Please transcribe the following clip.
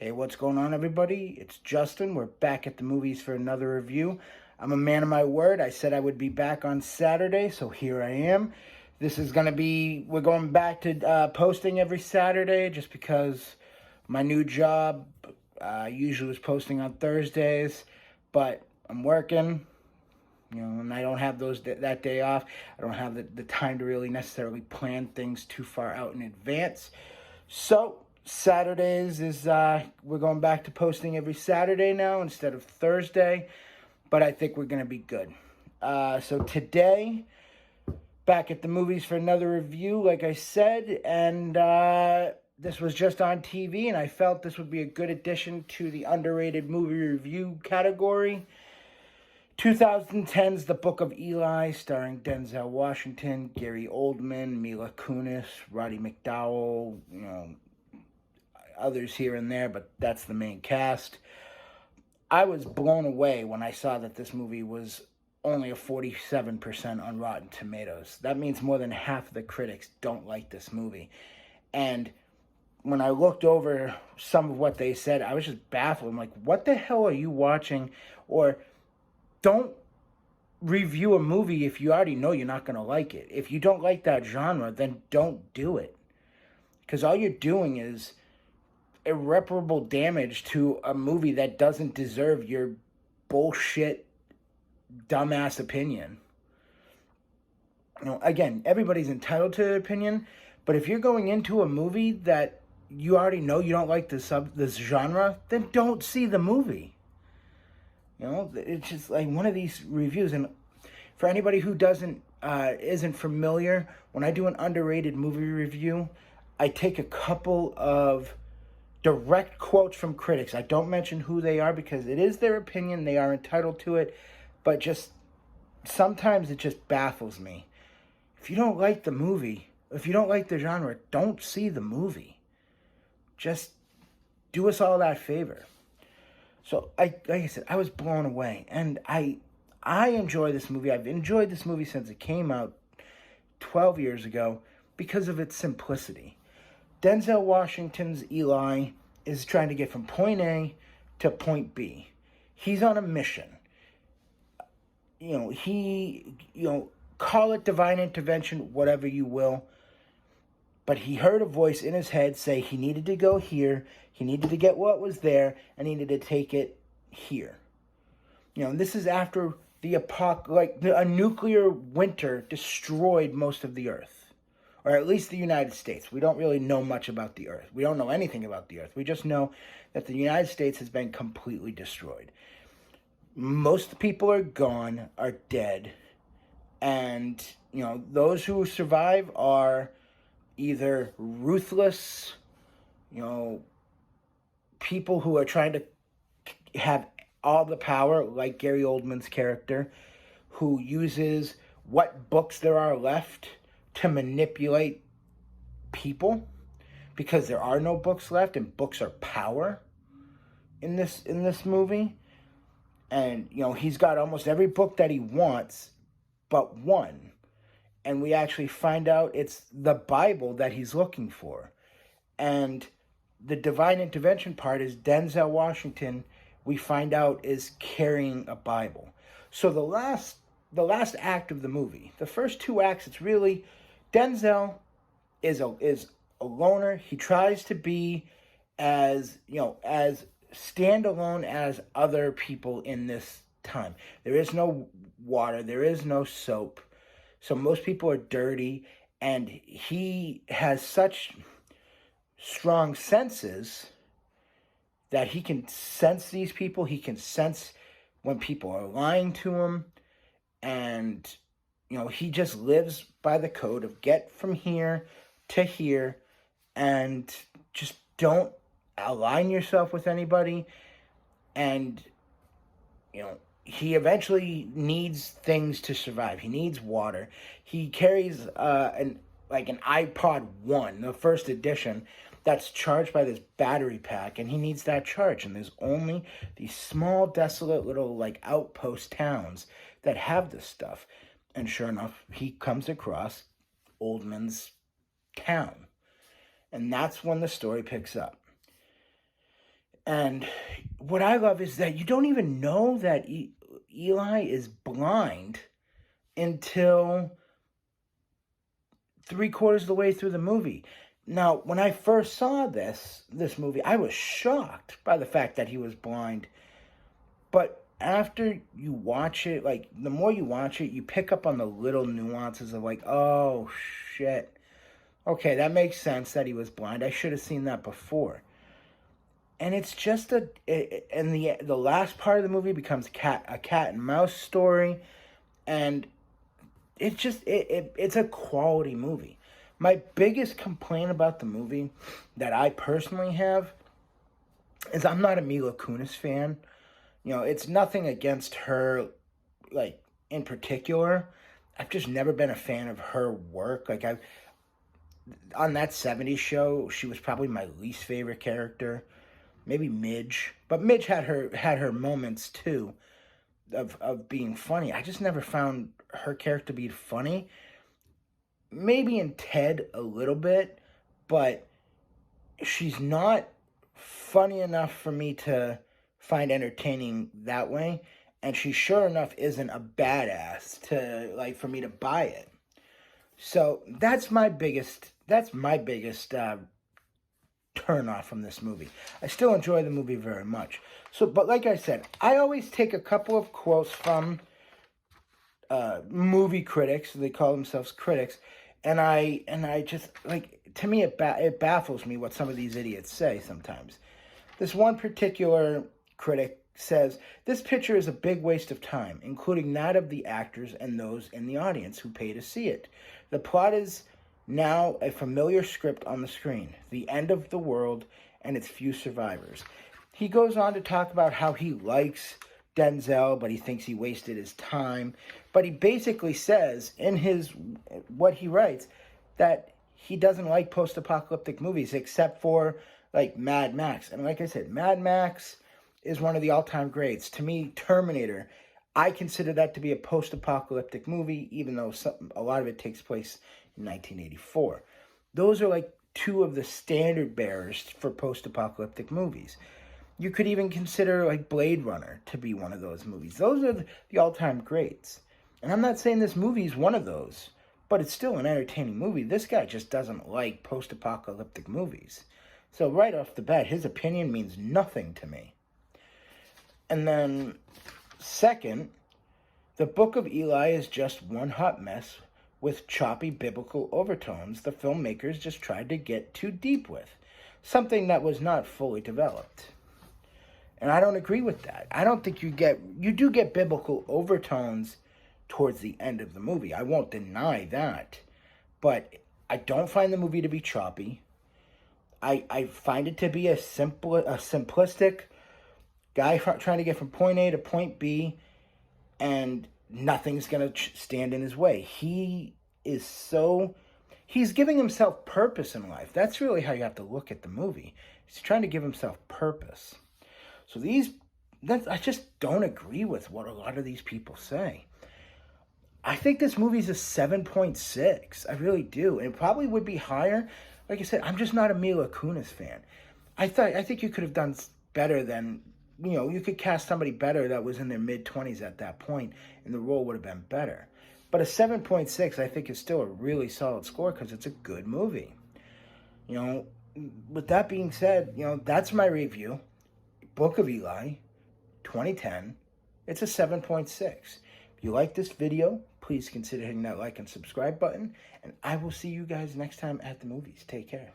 Hey, what's going on, everybody? It's Justin. We're back at the movies for another review. I'm a man of my word. I said I would be back on Saturday, so here I am. This is going to be, we're going back to posting every Saturday just because my new job usually was posting on Thursdays, but I'm working, and I don't have that day off. I don't have the time to really necessarily plan things too far out in advance. So, Saturdays is, we're going back to posting every Saturday now instead of Thursday, but I think we're going to be good. So today, back at the movies for another review, like I said, and this was just on TV, and I felt this would be a good addition to the underrated movie review category. 2010's The Book of Eli, starring Denzel Washington, Gary Oldman, Mila Kunis, Roddy McDowell, others here and there, but that's the main cast. I was blown away when I saw that this movie was only a 47% on Rotten Tomatoes. That means more than half of the critics don't like this movie. And when I looked over some of what they said, I was just baffled. I'm like, what the hell are you watching? Or don't review a movie if you already know you're not going to like it. If you don't like that genre, then don't do it. Because all you're doing is irreparable damage to a movie that doesn't deserve your bullshit, dumbass opinion. Again, everybody's entitled to their opinion, but if you're going into a movie that you already know you don't like this genre, then don't see the movie. It's just like one of these reviews. And for anybody who isn't familiar, when I do an underrated movie review, I take a couple of direct quotes from critics. I don't mention who they are because it is their opinion. They are entitled to it. But just sometimes it just baffles me. If you don't like the movie, if you don't like the genre, don't see the movie. Just do us all that favor. So, like I said, I was blown away. And I enjoy this movie. I've enjoyed this movie since it came out 12 years ago because of its simplicity. Denzel Washington's Eli is trying to get from point A to point B. He's on a mission. Call it divine intervention, whatever you will. But he heard a voice in his head say he needed to go here, he needed to get what was there, and he needed to take it here. And this is after a nuclear winter destroyed most of the Earth. Or at least the United States. We don't really know much about the Earth. We don't know anything about the Earth. We just know that the United States has been completely destroyed. Most people are gone, are dead. And, those who survive are either ruthless, people who are trying to have all the power, like Gary Oldman's character, who uses what books there are left to manipulate people, because there are no books left, and books are power in this movie. And he's got almost every book that he wants but one, and we actually find out it's the Bible that he's looking for. And the divine intervention part is Denzel Washington, we find out, is carrying a Bible. So the last act of the movie, the first two acts, it's really Denzel is a loner. He tries to be as standalone as other people in this time. There is no water. There is no soap. So most people are dirty. And he has such strong senses that he can sense these people. He can sense when people are lying to him. And he just lives by the code of get from here to here and just don't align yourself with anybody. And, he eventually needs things to survive. He needs water. He carries an iPod 1, the first edition, that's charged by this battery pack, and he needs that charge. And there's only these small, desolate little outpost towns that have this stuff. And sure enough, he comes across Oldman's town. And that's when the story picks up. And what I love is that you don't even know that Eli is blind until 3/4 of the way through the movie. Now, when I first saw this movie, I was shocked by the fact that he was blind. But after you watch it, like, the more you watch it, you pick up on the little nuances of, like, oh, shit. Okay, that makes sense that he was blind. I should have seen that before. And it's just and the last part of the movie becomes a cat and mouse story, and it's just it's a quality movie. My biggest complaint about the movie that I personally have is I'm not a Mila Kunis fan. It's nothing against her, like, in particular. I've just never been a fan of her work. Like, on that 70s show, she was probably my least favorite character. Maybe Midge. But Midge had her moments, too, of being funny. I just never found her character to be funny. Maybe in Ted a little bit, but she's not funny enough for me to find entertaining that way, and she sure enough isn't a badass for me to buy it. So that's my biggest turn off from this movie. I still enjoy the movie very much. But like I said, I always take a couple of quotes from movie critics. They call themselves critics, and I just, like, to me it baffles me what some of these idiots say sometimes. This one particular critic says, "This picture is a big waste of time, including that of the actors and those in the audience who pay to see it. The plot is now a familiar script on the screen, the end of the world and its few survivors." He goes on to talk about how he likes Denzel, but he thinks he wasted his time. But he basically says in what he writes that he doesn't like post-apocalyptic movies except for, like, Mad Max. And like I said, Mad Max is one of the all-time greats. To me, Terminator, I consider that to be a post-apocalyptic movie, even though a lot of it takes place in 1984. Those are, like, two of the standard bearers for post-apocalyptic movies. You could even consider, like, Blade Runner to be one of those movies. Those are the all-time greats. And I'm not saying this movie is one of those, but it's still an entertaining movie. This guy just doesn't like post-apocalyptic movies. So right off the bat, his opinion means nothing to me. And then, second, the Book of Eli is just one hot mess with choppy biblical overtones the filmmakers just tried to get too deep with, something that was not fully developed. And I don't agree with that. I don't think you do get biblical overtones towards the end of the movie. I won't deny that. But I don't find the movie to be choppy. I find it to be a simplistic guy trying to get from point A to point B, and nothing's going to stand in his way. He's giving himself purpose in life. That's really how you have to look at the movie. He's trying to give himself purpose. So I just don't agree with what a lot of these people say. I think this movie's a 7.6. I really do. And it probably would be higher. Like I said, I'm just not a Mila Kunis fan. I think you could have done better than, you could cast somebody better that was in their mid-20s at that point, and the role would have been better. But a 7.6, I think, is still a really solid score because it's a good movie. With that being said, that's my review. Book of Eli, 2010. It's a 7.6. If you like this video, please consider hitting that like and subscribe button, and I will see you guys next time at the movies. Take care.